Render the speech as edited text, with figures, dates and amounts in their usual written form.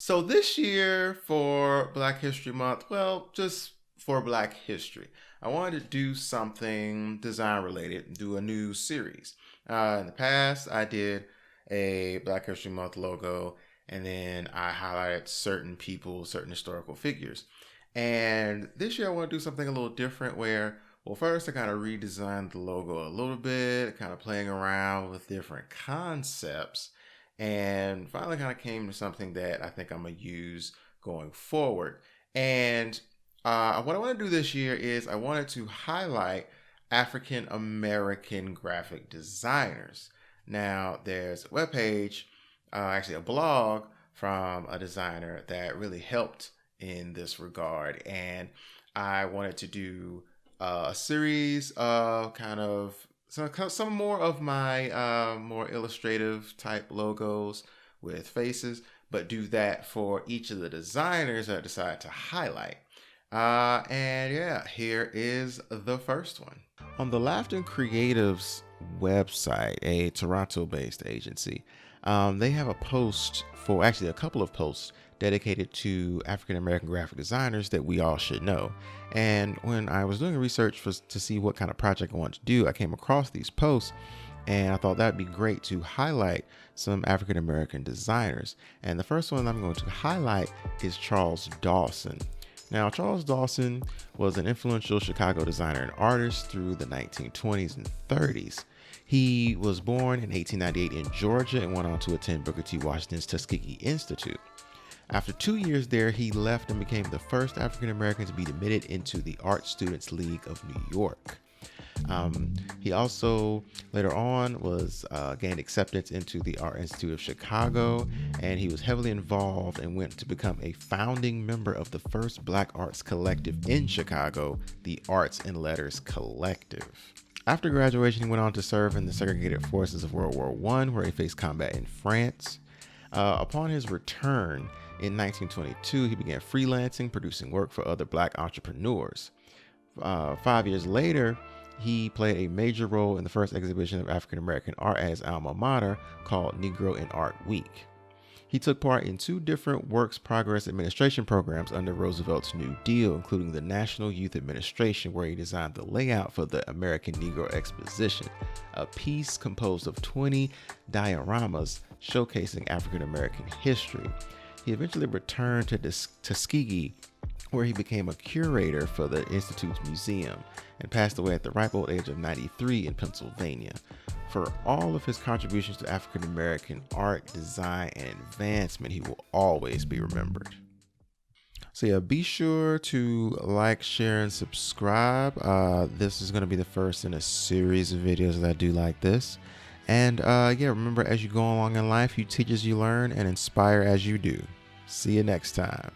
So this year for Black History Month, well, just for Black History, I wanted to do something design related, do a new series. In the past, I did a Black History Month logo, and then I highlighted certain people, certain historical figures. And this year, I want to do something a little different where, well, first, I kind of redesigned the logo a little bit, kind of playing around with different concepts and finally kind of came to something that I think I'm gonna use going forward. And what I want to do this year is I wanted to highlight African American graphic designers. Now, there's a webpage, actually a blog from a designer that really helped in this regard, and I wanted to do a series of kind of some more of my more illustrative type logos with faces, but do that for each of the designers that I decided to highlight. And yeah, here is the first one. On the Laughton Creatves website, a Toronto-based agency, they have a post for actually a couple of posts dedicated to African American graphic designers that we all should know. And when I was doing research to see what kind of project I wanted to do, I came across these posts and I thought that'd be great to highlight some African American designers. And the first one I'm going to highlight is Charles Dawson. Now, Charles Dawson was an influential Chicago designer and artist through the 1920s and 30s. He was born in 1898 in Georgia and went on to attend Booker T. Washington's Tuskegee Institute. After 2 years there, he left and became the first African American to be admitted into the Art Students League of New York. He also later on was gained acceptance into the Art Institute of Chicago, and he was heavily involved and went to become a founding member of the first Black arts collective in Chicago, the Arts and Letters Collective. After graduation, he went on to serve in the segregated forces of World War I, where he faced combat in France. Upon his return in 1922, he began freelancing, producing work for other Black entrepreneurs. 5 years later, he played a major role in the first exhibition of African American art at his alma mater called Negro in Art Week. He took part in 2 different Works Progress Administration programs under Roosevelt's New Deal, including the National Youth Administration, where he designed the layout for the American Negro Exposition, a piece composed of 20 dioramas showcasing African American history. He eventually returned to Tuskegee, where he became a curator for the Institute's museum and passed away at the ripe old age of 93 in Pennsylvania. For all of his contributions to African American art, design, and advancement, he will always be remembered. So yeah, be sure to like, share, and subscribe. This is going to be the first in a series of videos that I do like this. And yeah, remember, as you go along in life, you teach as you learn and inspire as you do. See you next time.